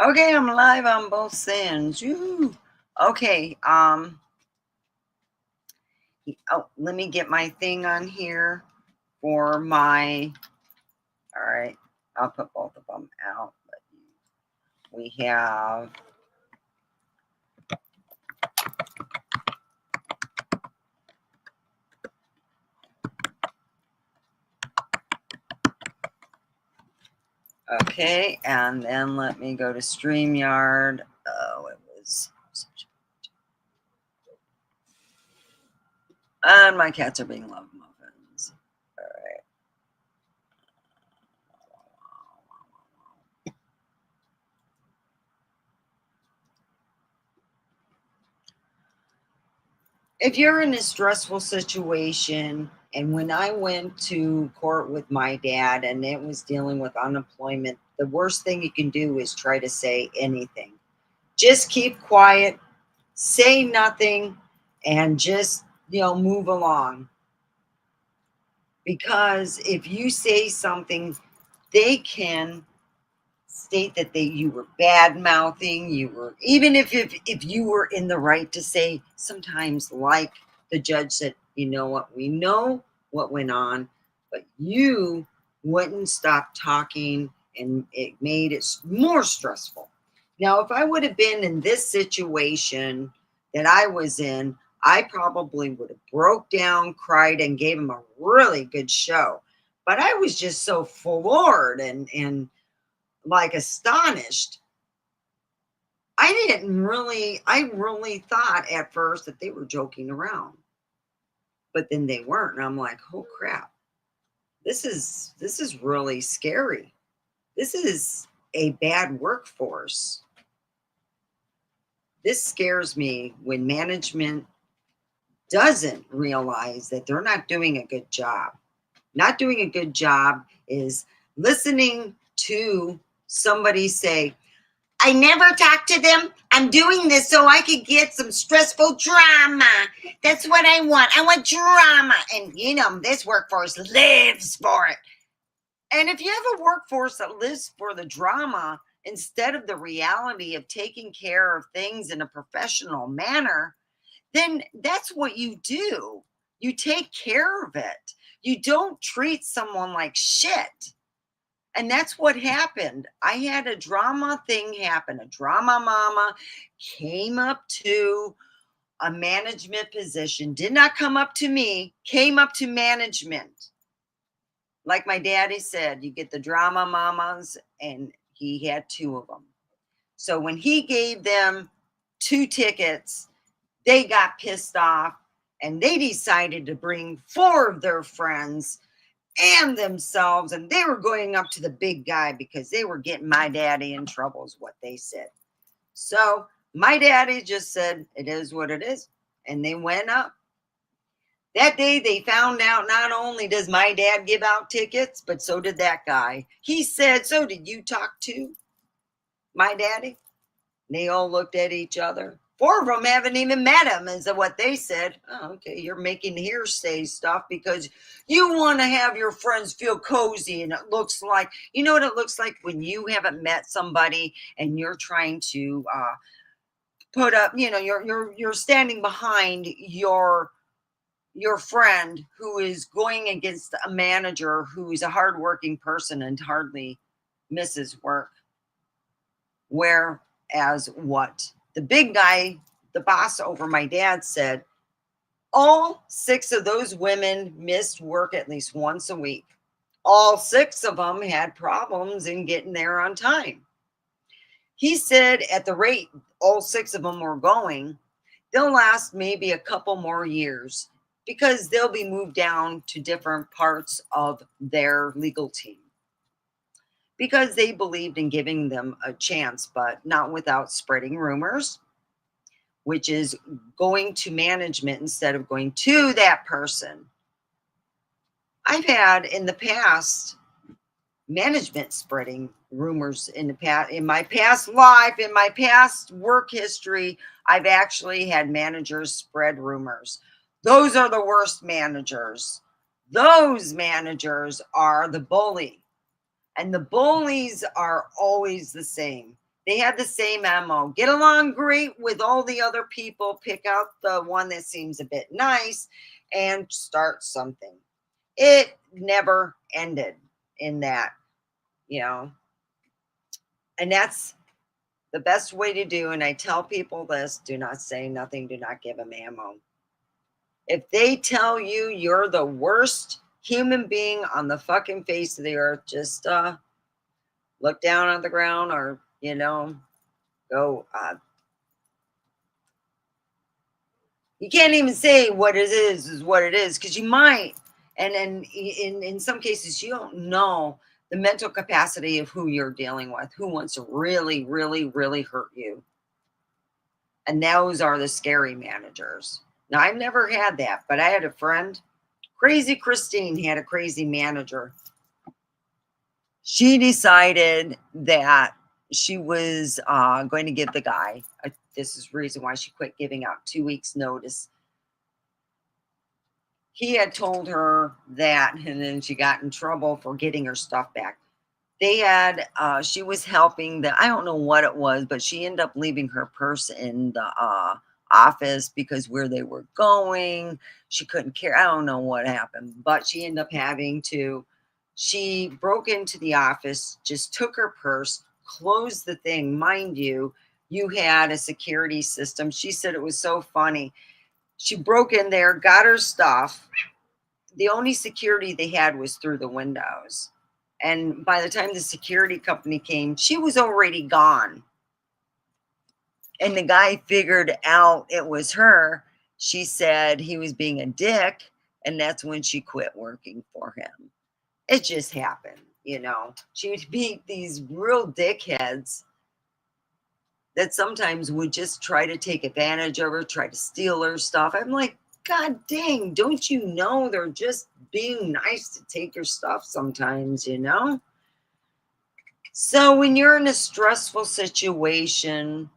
Okay, I'm live on both ends. Yoo. Okay, let me get my thing on here for my. All right, I'll put both of them out. But we have. Okay, and then let me go to StreamYard. Oh, it was. And my cats are being love muffins. All right. If you're in a stressful situation, and when I went to court with my dad and it was dealing with unemployment, the worst thing you can do is try to say anything. Just keep quiet, say nothing, and just, move along. Because if you say something, they can state that you were bad mouthing, you were, even if you were in the right to say, sometimes, like the judge said, you know what, we know what went on, but you wouldn't stop talking, and it made it more stressful. Now, if I would have been in this situation that I was in, I probably would have broke down, cried, and gave him a really good show. But I was just so floored and like astonished. I really thought at first that they were joking around, but then they weren't. And I'm like, oh crap, this is really scary. This is a bad workforce. This scares me when management doesn't realize that they're not doing a good job. Not doing a good job is listening to somebody say, I never talk to them. I'm doing this so I could get some stressful drama. That's what I want. I want drama. And this workforce lives for it. And if you have a workforce that lives for the drama instead of the reality of taking care of things in a professional manner, then that's what you do. You take care of it. You don't treat someone like shit. And that's what happened. I had a drama thing happen. A drama mama came up to a management position, did not come up to me, came up to management. Like my daddy said, you get the drama mamas, and he had two of them. So when he gave them 2 tickets, they got pissed off, and they decided to bring 4 of their friends and themselves, and they were going up to the big guy because they were getting my daddy in trouble, is what they said. So my daddy just said, it is what it is, and they went up. That day they found out not only does my dad give out tickets, but so did that guy. He said, so did you talk to my daddy? They all looked at each other. 4 of them haven't even met him, is what they said. Oh, okay, you're making hearsay stuff because you want to have your friends feel cozy. And it looks like, you know what it looks like when you haven't met somebody and you're trying to put up, you're standing behind your friend who is going against a manager who's a hardworking person and hardly misses work. Whereas what the big guy, the boss over my dad, said, all 6 of those women missed work at least once a week. All 6 of them had problems in getting there on time. He said at the rate all 6 of them were going, they'll last maybe a couple more years because they'll be moved down to different parts of their legal team. Because they believed in giving them a chance, but not without spreading rumors, which is going to management instead of going to that person. I've had in the past management spreading rumors in my past life, in my past work history. I've actually had managers spread rumors. Those are the worst managers. Those managers are the bully. And the bullies are always the same. They had the same MO. Get along great with all the other people, pick out the one that seems a bit nice, and start something. It never ended in that, you know. And that's the best way to do. And I tell people this: do not say nothing, do not give them ammo. If they tell you you're the worst human being on the fucking face of the earth, just look down on the ground, or, go. You can't even say what it is what it is, because you might. And then in some cases, you don't know the mental capacity of who you're dealing with, who wants to really, really, really hurt you. And those are the scary managers. Now, I've never had that, but I had a friend, Crazy Christine, had a crazy manager. She decided that she was going to give the guy, this is the reason why she quit giving out 2 weeks notice. He had told her that, and then she got in trouble for getting her stuff back. They had, she was helping I don't know what it was, but she ended up leaving her purse in the office because where they were going, she couldn't care. I don't know what happened, but she ended up she broke into the office, just took her purse, closed the thing. Mind you, you had a security system. She said it was so funny. She broke in there, got her stuff. The only security they had was through the windows. And by the time the security company came, she was already gone. And the guy figured out it was her. She said he was being a dick, and that's when she quit working for him. It just happened, She would meet these real dickheads that sometimes would just try to take advantage of her, try to steal her stuff. I'm like, God dang, don't you know they're just being nice to take your stuff sometimes, So when you're in a stressful situation,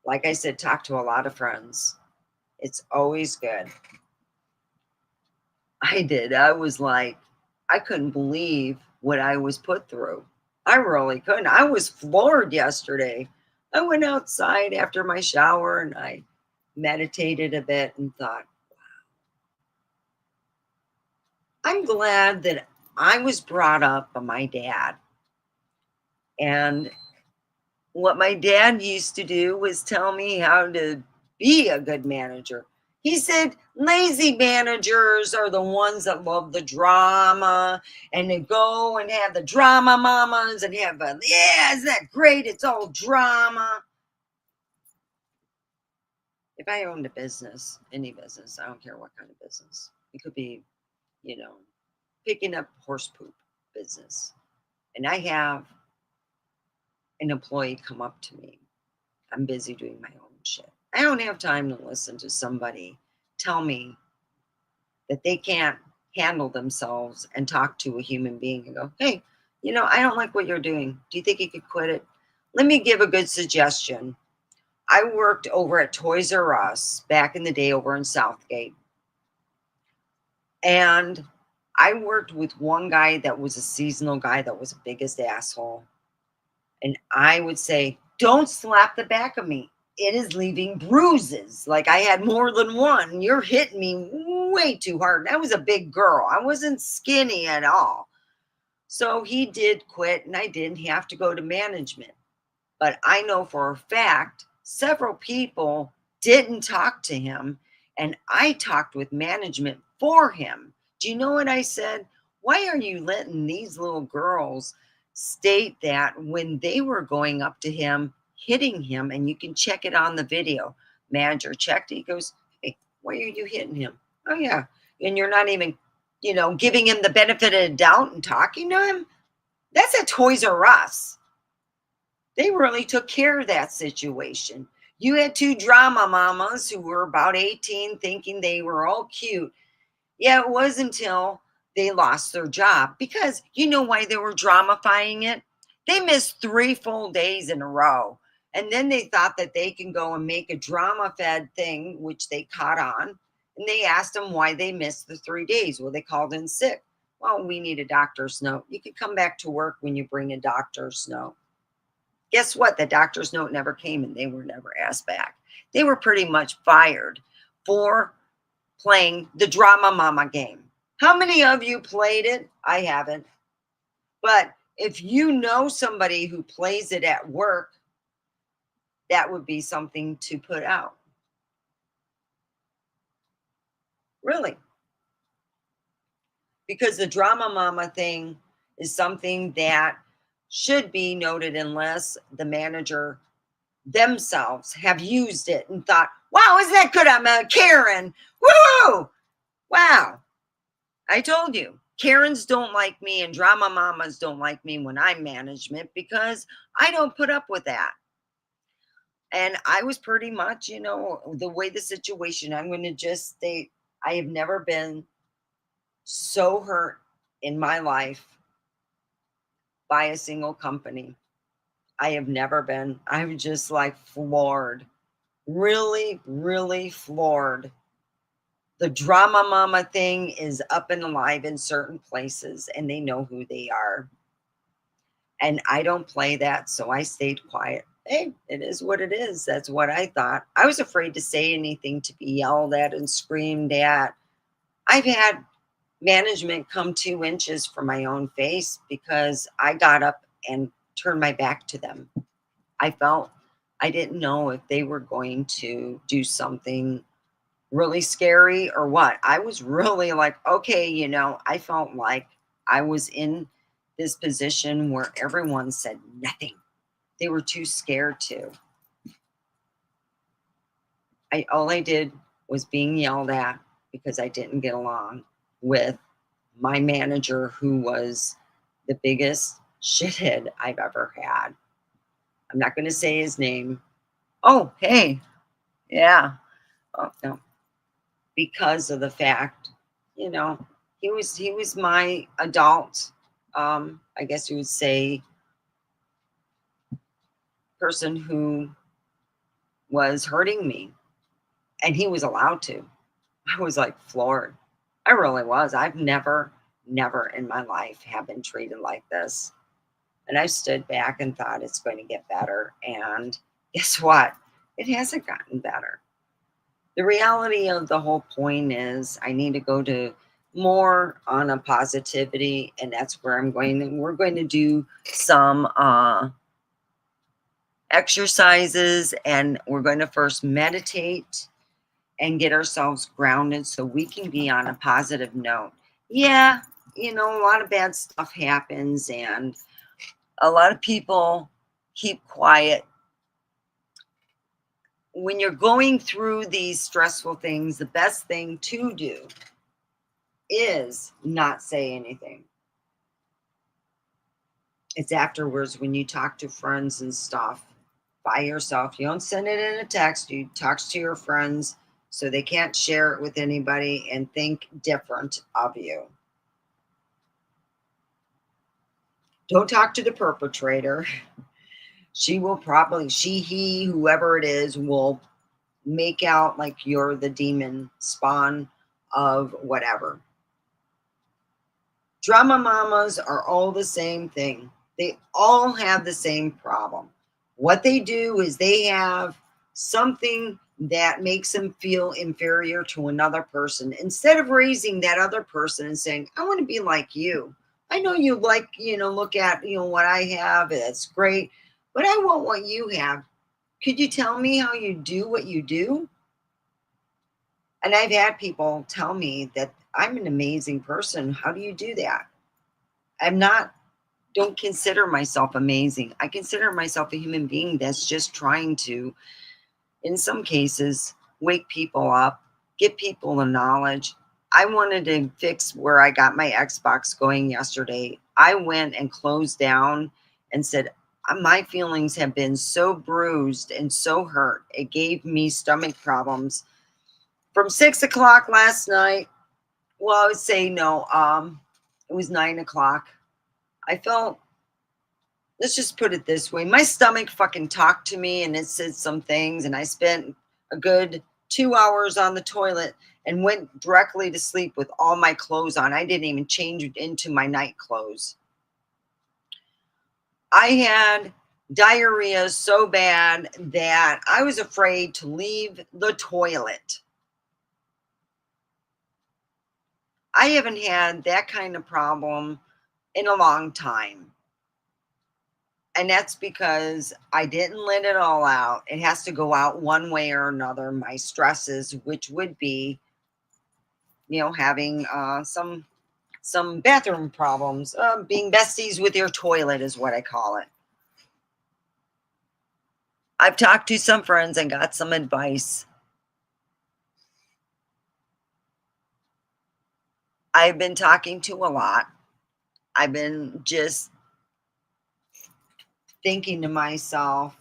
like I said, talk to a lot of friends. It's always good. I did. I was like, I couldn't believe what I was put through. I really couldn't. I was floored yesterday. I went outside after my shower and I meditated a bit and thought, I'm glad that I was brought up by my dad. And what my dad used to do was tell me how to be a good manager. He said, lazy managers are the ones that love the drama and they go and have the drama mamas and yeah, isn't that great? It's all drama. If I owned a business, any business, I don't care what kind of business, it could be, picking up horse poop business. And I have an employee come up to me. I'm busy doing my own shit. I don't have time to listen to somebody tell me that they can't handle themselves and talk to a human being and go, hey, I don't like what you're doing. Do you think you could quit it? Let me give a good suggestion. I worked over at Toys R Us back in the day over in Southgate. And I worked with one guy that was a seasonal guy that was the biggest asshole. And I would say, don't slap the back of me. It is leaving bruises. Like I had more than one. You're hitting me way too hard. I was a big girl. I wasn't skinny at all. So he did quit and I didn't have to go to management. But I know for a fact, several people didn't talk to him and I talked with management for him. Do you know what I said? Why are you letting these little girls state that when they were going up to him, hitting him, and you can check it on the video? Manager checked it. He goes, hey, why are you hitting him? Oh, yeah. And you're not even, giving him the benefit of the doubt and talking to him? That's a Toys R Us. They really took care of that situation. You had two drama mamas who were about 18 thinking they were all cute. Yeah, it was until they lost their job, because you know why they were dramifying it? They missed 3 full days in a row. And then they thought that they can go and make a drama fed thing, which they caught on. And they asked them why they missed the 3 days. Well, they called in sick. Well, we need a doctor's note. You can come back to work when you bring a doctor's note. Guess what? The doctor's note never came and they were never asked back. They were pretty much fired for playing the drama mama game. How many of you played it? I haven't. But if you know somebody who plays it at work, that would be something to put out. Really. Because the drama mama thing is something that should be noted unless the manager themselves have used it and thought, wow, isn't that good? I'm a Karen. Woo! Wow. I told you, Karens don't like me and drama mamas don't like me when I'm management because I don't put up with that. And I was pretty much, the way the situation, I'm going to just state, I have never been so hurt in my life by a single company. I have never been. I'm just like floored, really, really floored. The drama mama thing is up and alive in certain places and they know who they are. And I don't play that, so I stayed quiet. Hey, it is what it is. That's what I thought. I was afraid to say anything, to be yelled at and screamed at. I've had management come 2 inches from my own face because I got up and turned my back to them. I didn't know if they were going to do something really scary or what. I was really like, okay, I felt like I was in this position where everyone said nothing. They were too scared to. All I did was being yelled at because I didn't get along with my manager, who was the biggest shithead I've ever had. I'm not going to say his name. Oh, hey. Yeah. Oh, no. Because of the fact, he was my adult, I guess you would say, person who was hurting me. And he was allowed to. I was like floored. I really was. I've never in my life have been treated like this. And I stood back and thought it's going to get better. And guess what? It hasn't gotten better. The reality of the whole point is I need to go to more on a positivity. And that's where we're going to do some exercises. And we're going to first meditate and get ourselves grounded so we can be on a positive note. Yeah, a lot of bad stuff happens and a lot of people keep quiet. When you're going through these stressful things, the best thing to do is not say anything. It's afterwards when you talk to friends and stuff by yourself. You don't send it in a text. You talk to your friends so they can't share it with anybody and think different of you. Don't talk to the perpetrator. She will probably, he, whoever it is, will make out like you're the demon spawn of whatever. Drama mamas are all the same thing. They all have the same problem. What they do is they have something that makes them feel inferior to another person. Instead of raising that other person and saying, I want to be like you. I know you like, look at, what I have. That's great. But I want what you have. Could you tell me how you do what you do? And I've had people tell me that I'm an amazing person. How do you do that? Don't consider myself amazing. I consider myself a human being that's just trying to, in some cases, wake people up, give people the knowledge. I wanted to fix where I got my Xbox going yesterday. I went and closed down and said, my feelings have been so bruised and so hurt. It gave me stomach problems from 6 o'clock last night. Well, I would say no. It was 9 o'clock. I felt, let's just put it this way. My stomach fucking talked to me and it said some things. And I spent a good 2 hours on the toilet and went directly to sleep with all my clothes on. I didn't even change into my night clothes. I had diarrhea so bad that I was afraid to leave the toilet. I haven't had that kind of problem in a long time. And that's because I didn't let it all out. It has to go out one way or another. My stresses, which would be, having some bathroom problems, being besties with your toilet is what I call it. I've talked to some friends and got some advice. I've been talking to a lot. I've been just thinking to myself,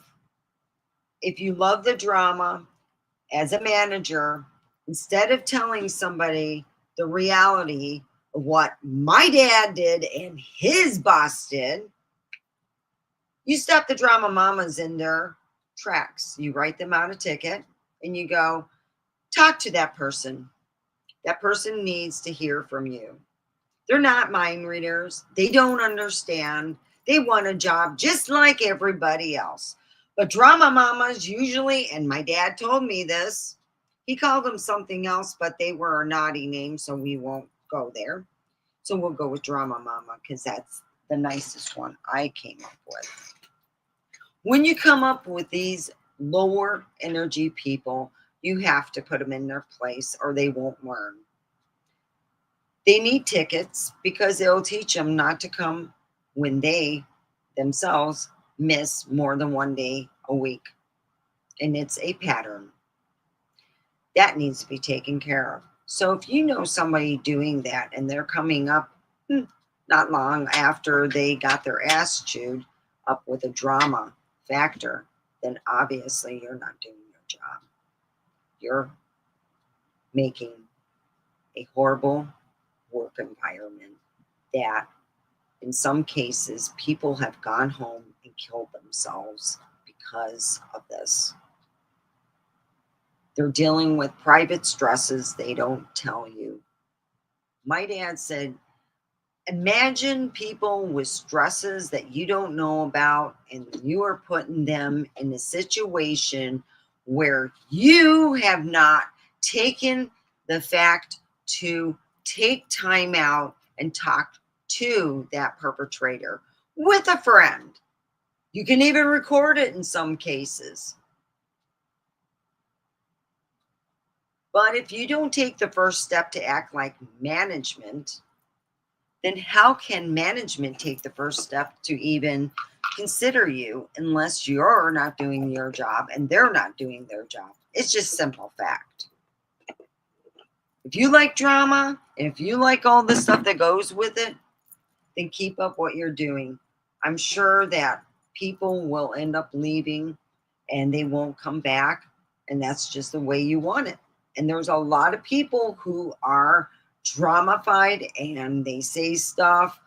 if you love the drama as a manager, instead of telling somebody the reality of what my dad did and his boss did, you stop the drama mamas in their tracks. You write them out a ticket and you go, talk to that person. That person needs to hear from you. They're not mind readers. They don't understand. They want a job just like everybody else. But drama mamas usually, and my dad told me this, he called them something else, but they were a naughty name, so we won't go there. So we'll go with drama mama because that's the nicest one I came up with. When you come up with these lower energy people, you have to put them in their place or they won't learn. They need tickets because it'll teach them not to come when they themselves miss more than one day a week. And it's a pattern that needs to be taken care of. So if you know somebody doing that and they're coming up not long after they got their ass chewed up with a drama factor, then obviously you're not doing your job. You're making a horrible work environment that in some cases people have gone home and killed themselves because of this. They're dealing with private stresses they don't tell you. My dad said, imagine people with stresses that you don't know about, and you are putting them in a situation where you have not taken the fact to take time out and talk to that perpetrator with a friend. You can even record it in some cases. But if you don't take the first step to act like management, then how can management take the first step to even consider you unless you're not doing your job and they're not doing their job? It's just simple fact. If you like drama, and if you like all the stuff that goes with it, then keep up what you're doing. I'm sure that people will end up leaving and they won't come back, and that's just the way you want it. And there's a lot of people who are dramified and they say stuff.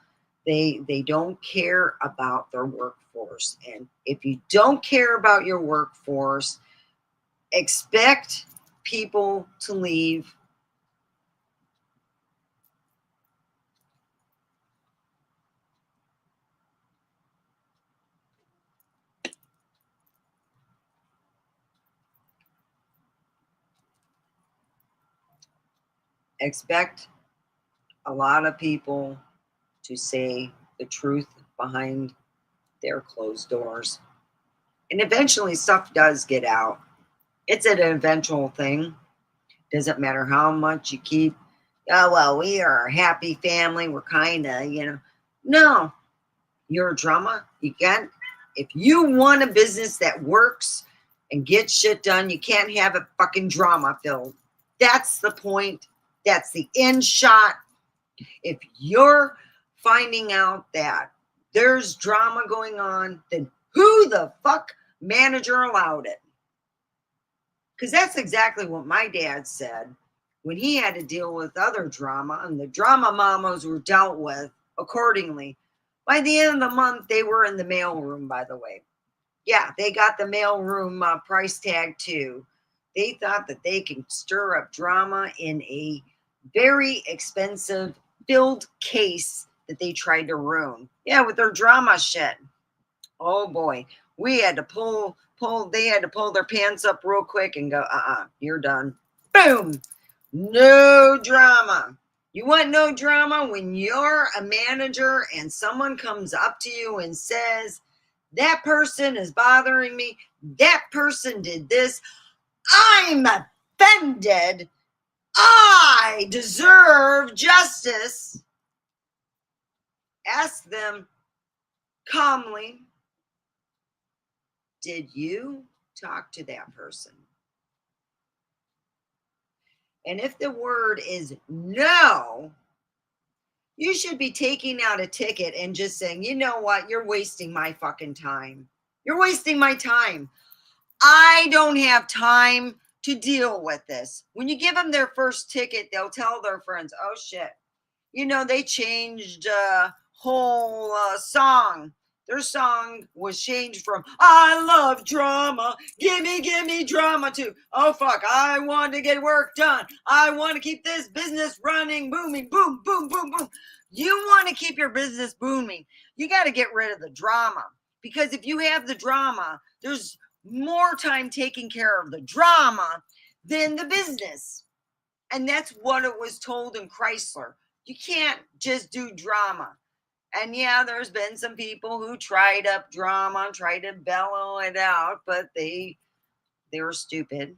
They don't care about their workforce. And if you don't care about your workforce, expect people to leave. Expect a lot of people to say the truth behind their closed doors. And eventually stuff does get out. It's an eventual thing. Doesn't matter how much you keep. Oh, well, we are a happy family. We're kind of, No, you're a drama. If you want a business that works and gets shit done, you can't have it fucking drama filled. That's the point. That's the end shot. If you're finding out that there's drama going on, then who the fuck manager allowed it? Because that's exactly what my dad said when he had to deal with other drama, and the drama mamas were dealt with accordingly. By the end of the month, they were in the mailroom, by the way. Yeah, they got the mailroom price tag too. They thought that they can stir up drama in a very expensive filled case that they tried to ruin. Yeah, with their drama shit. Oh boy, we had to pull. They had to pull their pants up real quick and go, you're done. Boom. No drama. You want no drama when you're a manager and someone comes up to you and says, that person is bothering me. That person did this. I'm offended. I deserve justice. Ask them calmly, did you talk to that person? And if the word is no, you should be taking out a ticket and just saying, you know what? You're wasting my fucking time. You're wasting my time. I don't have time to deal with this. When you give them their first ticket, they'll tell their friends, oh shit, they changed a whole song. Their song was changed from I love drama, give me drama to oh fuck, I want to get work done. I want to keep this business running, booming, boom, boom, boom, boom. You want to keep your business booming. You got to get rid of the drama, because if you have the drama, there's more time taking care of the drama than the business. And that's what it was told in Chrysler. You can't just do drama. And yeah, there's been some people who tried up drama, tried to bellow it out, but they were stupid.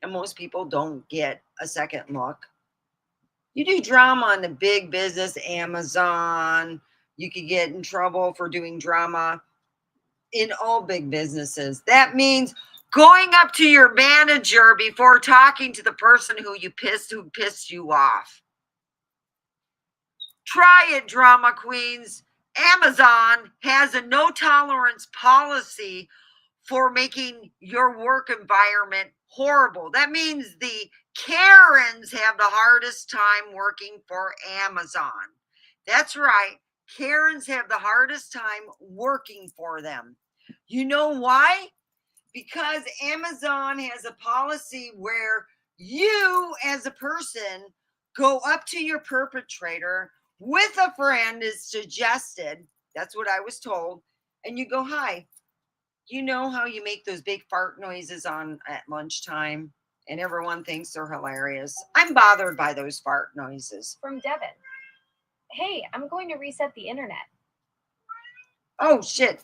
And most people don't get a second look. You do drama on the big business, Amazon, you could get in trouble for doing drama in all big businesses. That means going up to your manager before talking to the person who pissed you off. Try it, drama queens. Amazon has a no tolerance policy for making your work environment horrible. That means the Karens have the hardest time working for Amazon. That's right. Karens have the hardest time working for them. You know why? Because Amazon has a policy where you, as a person, go up to your perpetrator with a friend, is suggested. That's what I was told. And you go, hi, you know how you make those big fart noises at lunchtime and everyone thinks they're hilarious? I'm bothered by those fart noises. From Devin. Hey, I'm going to reset the internet. Oh, shit.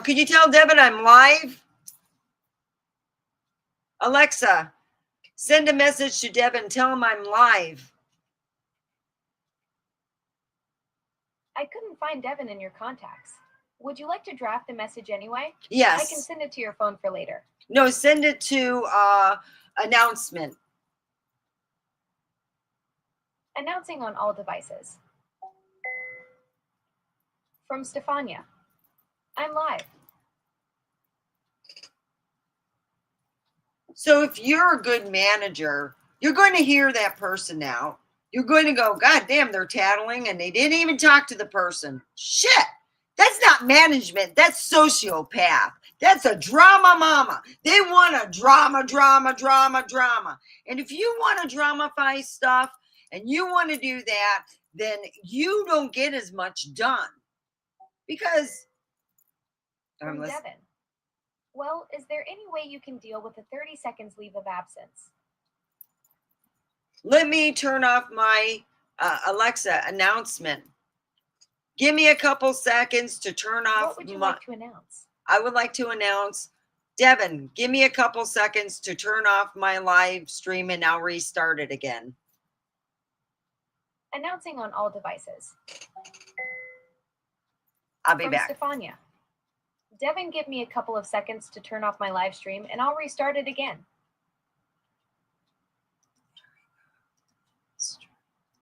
Could you tell Devin I'm live? Alexa, send a message to Devin. Tell him I'm live. I couldn't find Devin in your contacts. Would you like to draft the message anyway? Yes. I can send it to your phone for later. No, send it to announcement. Announcing on all devices. From Stefania. I'm live. So if you're a good manager, you're going to hear that person out. You're going to go, God damn, they're tattling and they didn't even talk to the person. Shit. That's not management. That's sociopath. That's a drama mama. They want a drama. And if you want to dramify stuff and you want to do that, then you don't get as much done. Because From Devin. Well, is there any way you can deal with a 30 seconds leave of absence? Let me turn off my Alexa announcement. Give me a couple seconds to turn off. What would you like to announce? I would like to announce, Devin, give me a couple seconds to turn off my live stream and I'll restart it again. Announcing on all devices. I'll be back. Stefania. Devin, give me a couple of seconds to turn off my live stream and I'll restart it again.